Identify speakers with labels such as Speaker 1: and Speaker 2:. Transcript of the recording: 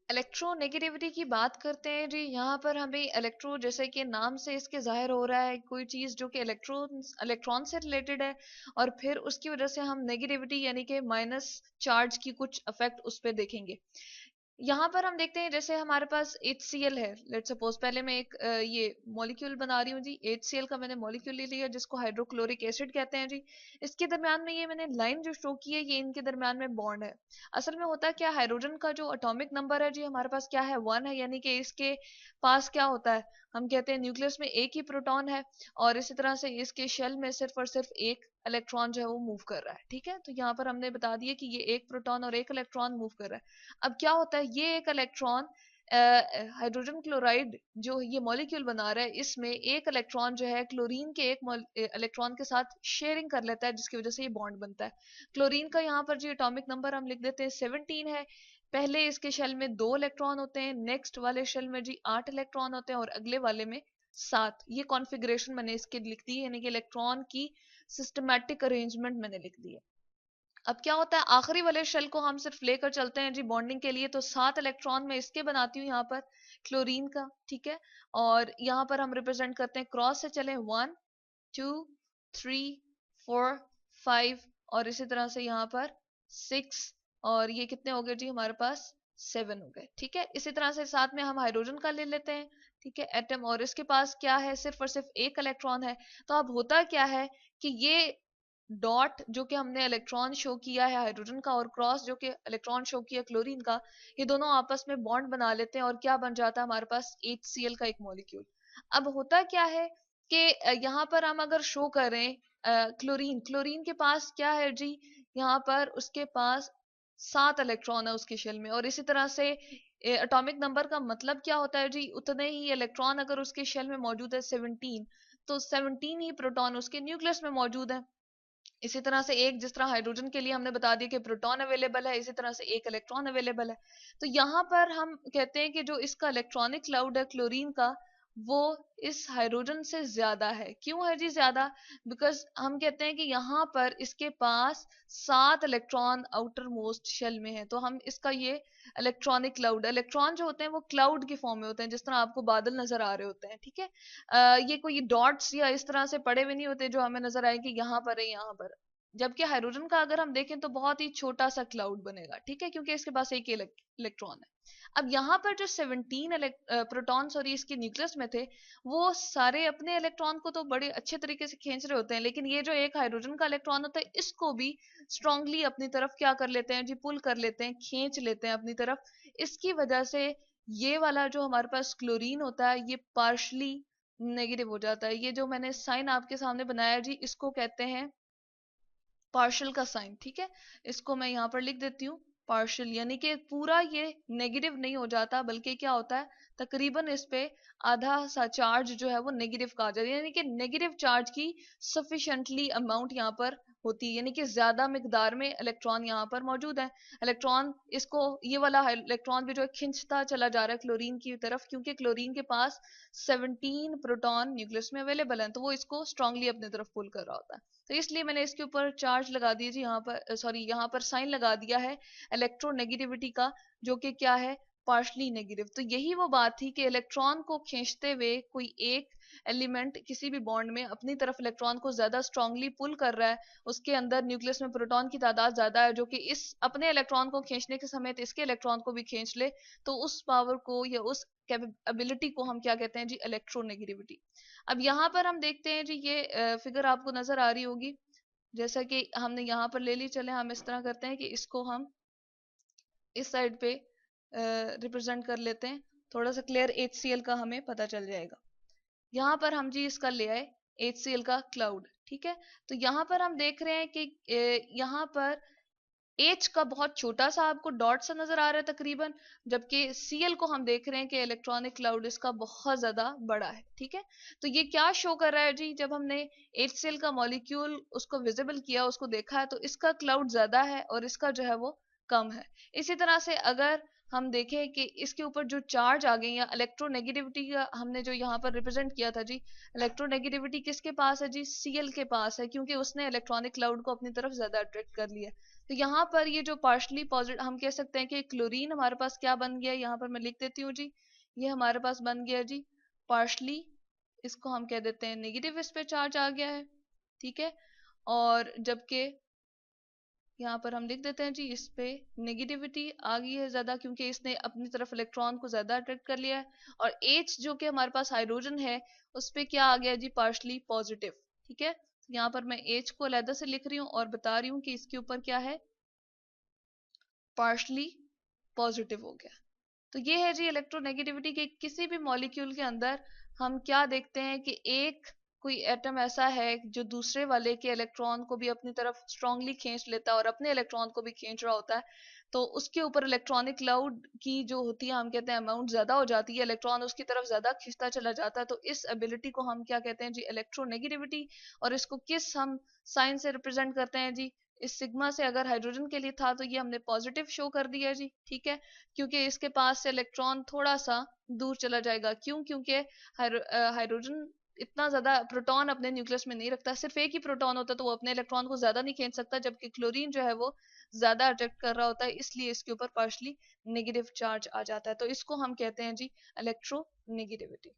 Speaker 1: Electronegativity की बात करते हैं जी। यहाँ पर हमें इलेक्ट्रो, जैसे कि नाम से इसके जाहिर हो रहा है, कोई चीज जो कि इलेक्ट्रॉन से रिलेटेड है, और फिर उसकी वजह से हम नेगेटिविटी यानी कि माइनस चार्ज की कुछ इफेक्ट उस पर देखेंगे। यहाँ पर हम देखते हैं जैसे हमारे पास HCl है, लेट सपोज। पहले मैं एक ये मॉलिक्यूल बना रही हूँ जी। HCl का मैंने मॉलिक्यूल ले लिया जिसको हाइड्रोक्लोरिक एसिड कहते हैं जी। इसके दरम्यान में ये मैंने लाइन जो शो की है, ये इनके दरम्यान में बॉन्ड है। असल में होता है क्या, हाइड्रोजन का जो एटॉमिक नंबर है जी हमारे पास क्या है, 1 है। यानी कि इसके पास क्या होता है, हम कहते हैं न्यूक्लियस में एक ही प्रोटॉन है, और इसी तरह से इसके शेल में सिर्फ और सिर्फ एक इलेक्ट्रॉन जो है वो मूव कर रहा है। ठीक है, तो यहाँ पर हमने बता दिया कि ये एक प्रोटॉन और एक इलेक्ट्रॉन मूव कर रहा है। अब क्या होता है, ये एक इलेक्ट्रॉन हाइड्रोजन क्लोराइड जो ये मॉलिक्यूल बना रहा है, इसमें एक इलेक्ट्रॉन जो है क्लोरीन के एक इलेक्ट्रॉन के साथ शेयरिंग कर लेता है, जिसकी वजह से ये बॉन्ड बनता है। क्लोरीन का यहाँ पर जो एटॉमिक नंबर हम लिख देते हैं 17 है। पहले इसके शेल में 2 इलेक्ट्रॉन होते हैं, नेक्स्ट वाले शेल में जी 8 इलेक्ट्रॉन होते हैं, और अगले वाले में 7। ये कॉन्फ़िगरेशन मैंने इसके लिख दी है, यानी कि इलेक्ट्रॉन की सिस्टमैटिक अरेंजमेंट मैंने लिख दी है। अब क्या होता है, आखिरी वाले शेल को हम सिर्फ लेकर चलते हैं जी बॉन्डिंग के लिए, तो 7 इलेक्ट्रॉन में इसके बनाती हूँ यहाँ पर क्लोरीन का। ठीक है, और यहाँ पर हम रिप्रेजेंट करते हैं, क्रॉस से चले 1 2 3 4 5, और इसी तरह से यहाँ पर 6, और ये कितने हो गए जी हमारे पास, 7 हो गए। ठीक है, इसी तरह से साथ में हम हाइड्रोजन का ले लेते हैं। ठीक है, एटम, और इसके पास क्या है, सिर्फ और सिर्फ एक इलेक्ट्रॉन है। तो अब होता क्या है कि ये डॉट जो कि हमने इलेक्ट्रॉन शो किया है हाइड्रोजन का, और क्रॉस जो कि इलेक्ट्रॉन शो किया क्लोरीन का, ये दोनों आपस में बॉन्ड बना लेते हैं, और क्या बन जाता है हमारे पास, HCl का एक मॉलिक्यूल। अब होता क्या है कि यहाँ पर हम अगर शो करें क्लोरीन, क्लोरीन के पास क्या है जी, यहाँ पर उसके पास 7 इलेक्ट्रॉन है उसके शेल में, और इसी तरह से एटॉमिक नंबर का मतलब क्या होता है जी, उतने ही इलेक्ट्रॉन अगर उसके शेल में मौजूद है 17, तो 17 ही प्रोटॉन उसके न्यूक्लियस में मौजूद है। इसी तरह से एक, जिस तरह हाइड्रोजन के लिए हमने बता दिया कि प्रोटॉन अवेलेबल है, इसी तरह से एक इलेक्ट्रॉन अवेलेबल है। तो यहाँ पर हम कहते हैं कि जो इसका इलेक्ट्रॉनिक क्लाउड है क्लोरीन का, वो इस हाइड्रोजन से ज्यादा है। क्यों है जी ज्यादा, बिकॉज हम कहते हैं कि यहाँ पर इसके पास 7 इलेक्ट्रॉन आउटर मोस्ट शेल में है। तो हम इसका ये इलेक्ट्रॉनिक क्लाउड, इलेक्ट्रॉन जो होते हैं वो क्लाउड के फॉर्म में होते हैं, जिस तरह आपको बादल नजर आ रहे होते हैं। ठीक है, ये कोई डॉट्स या इस तरह से पड़े हुए नहीं होते जो हमें नजर आए कि यहाँ पर है यहाँ पर। जबकि हाइड्रोजन का अगर हम देखें तो बहुत ही छोटा सा क्लाउड बनेगा। ठीक है, क्योंकि इसके पास एक इलेक्ट्रॉन है। अब यहाँ पर जो 17 प्रोटॉन सॉरी इसके न्यूक्लियस में थे, वो सारे अपने इलेक्ट्रॉन को तो बड़े अच्छे तरीके से खींच रहे होते हैं, लेकिन ये जो एक हाइड्रोजन का इलेक्ट्रॉन होता है, इसको भी स्ट्रांगली अपनी तरफ क्या कर लेते हैं जी, पुल कर लेते हैं, खींच लेते हैं अपनी तरफ। इसकी वजह से ये वाला जो हमारे पास क्लोरीन होता है, ये पार्शली नेगेटिव हो जाता है। ये जो मैंने साइन आपके सामने बनाया जी, इसको कहते हैं पार्शियल का साइन। ठीक है, इसको मैं यहाँ पर लिख देती हूँ पार्शियल, यानी कि पूरा ये नेगेटिव नहीं हो जाता, बल्कि क्या होता है, तकरीबन इस पे आधा सा चार्ज जो है वो नेगेटिव का आ जाता है, यानी कि नेगेटिव चार्ज की सफिशिएंटली अमाउंट यहाँ पर होती है, यानी कि ज्यादा मिकदार में इलेक्ट्रॉन यहाँ पर मौजूद है। इलेक्ट्रॉन इसको, ये वाला इलेक्ट्रॉन भी जो है खिंचता चला जा रहा है क्लोरीन की तरफ, क्योंकि क्लोरीन के पास 17 प्रोटॉन न्यूक्लियस में अवेलेबल है, तो वो इसको स्ट्रांगली अपनी तरफ पुल कर रहा होता है। तो इसलिए मैंने इसके ऊपर चार्ज लगा दिया जी, यहाँ पर सॉरी यहाँ पर साइन लगा दिया है इलेक्ट्रोनेगेटिविटी का, जो कि क्या है, पार्शली नेगेटिव। तो यही वो बात थी कि इलेक्ट्रॉन को खींचते हुए कोई एक एलिमेंट किसी भी बॉन्ड में अपनी तरफ इलेक्ट्रॉन को ज्यादा स्ट्रांगली पुल कर रहा है, उसके अंदर न्यूक्लियस में प्रोटॉन की तादाद ज्यादा है, जो कि इस अपने इलेक्ट्रॉन को खींचने के समेत इसके इलेक्ट्रॉन को भी खींच ले, तो उस पावर को या उस कैपेबिलिटी को हम क्या कहते हैं जी, इलेक्ट्रोनेगेटिविटी। अब यहाँ पर हम देखते हैं जी, ये फिगर आपको नजर आ रही होगी, जैसा कि हमने यहाँ पर ले ली। चले हम इस तरह करते हैं कि इसको हम इस साइड पे रिप्रेजेंट कर लेते हैं, थोड़ा सा क्लियर HCl का हमें पता चल जाएगा। यहाँ पर हम जी इसका ले आए HCl का क्लाउड। ठीक है, तो यहाँ पर हम देख रहे हैं कि यहाँ पर एच का बहुत छोटा सा आपको डॉट सा नजर आ रहा है तकरीबन, जबकि Cl को हम देख रहे हैं कि इलेक्ट्रॉनिक क्लाउड इसका बहुत ज्यादा बड़ा है। ठीक है, तो ये क्या शो कर रहा है जी, जब हमने HCl का मॉलिक्यूल उसको विजिबल किया, उसको देखा है, तो इसका क्लाउड ज्यादा है और इसका जो है वो कम है। इसी तरह से अगर हम देखें कि इसके ऊपर जो चार्ज आ गई या इलेक्ट्रोनेगेटिविटी का हमने जो यहाँ पर रिप्रेजेंट किया था जी, इलेक्ट्रोनेगेटिविटी किसके पास है जी, Cl के पास है, क्योंकि उसने इलेक्ट्रॉनिक क्लाउड को अपनी तरफ ज्यादा अट्रैक्ट कर लिया। तो यहाँ पर ये जो पार्शली पॉजिटिव, हम कह सकते हैं कि क्लोरीन हमारे पास क्या बन गया, यहाँ पर मैं लिख देती हूँ जी, ये हमारे पास बन गया जी पार्शली, इसको हम कह देते हैं नेगेटिव, इस पे चार्ज आ गया है, ठीक है। और जबकि यहाँ पर हम लिख देते हैं जी इस पे नेगेटिविटी आ गई है ज्यादा, क्योंकि इसने अपनी तरफ इलेक्ट्रॉन को ज्यादा अट्रैक्ट कर लिया है। और H जो कि हमारे पास हाइड्रोजन है, उस पे क्या आ गया जी पार्शली पॉजिटिव, ठीक है। यहाँ पर मैं H को अलग से लिख रही हूँ और बता रही हूँ कि इसके ऊपर क्या है, पार्शली पॉजिटिव हो गया। तो ये है जी इलेक्ट्रोनेगेटिविटी के किसी भी मॉलिक्यूल के अंदर हम क्या देखते हैं कि एक कोई एटम ऐसा है जो दूसरे वाले के इलेक्ट्रॉन को भी अपनी तरफ स्ट्रांगली खींच लेता है और अपने इलेक्ट्रॉन को भी खींच रहा होता है। तो उसके ऊपर इलेक्ट्रॉनिक क्लाउड की जो होती है, हम कहते हैं अमाउंट ज्यादा हो जाती है, इलेक्ट्रॉन उसकी तरफ ज्यादा खींचता चला जाता है। तो इस एबिलिटी को हम क्या कहते हैं जी इलेक्ट्रोनेगेटिविटी। और इसको किस हम साइन से रिप्रेजेंट करते हैं जी, इस सिग्मा से। अगर हाइड्रोजन के लिए था तो ये हमने पॉजिटिव शो कर दिया जी, ठीक है, क्योंकि इसके पास से इलेक्ट्रॉन थोड़ा सा दूर चला जाएगा। क्यों? क्योंकि हाइड्रोजन इतना ज्यादा प्रोटॉन अपने न्यूक्लियस में नहीं रखता, सिर्फ एक ही प्रोटॉन होता है, तो वो अपने इलेक्ट्रॉन को ज्यादा नहीं खींच सकता, जबकि क्लोरीन जो है वो ज्यादा अट्रैक्ट कर रहा होता है, इसलिए इसके ऊपर पार्शली नेगेटिव चार्ज आ जाता है। तो इसको हम कहते हैं जी इलेक्ट्रोनेगेटिविटी।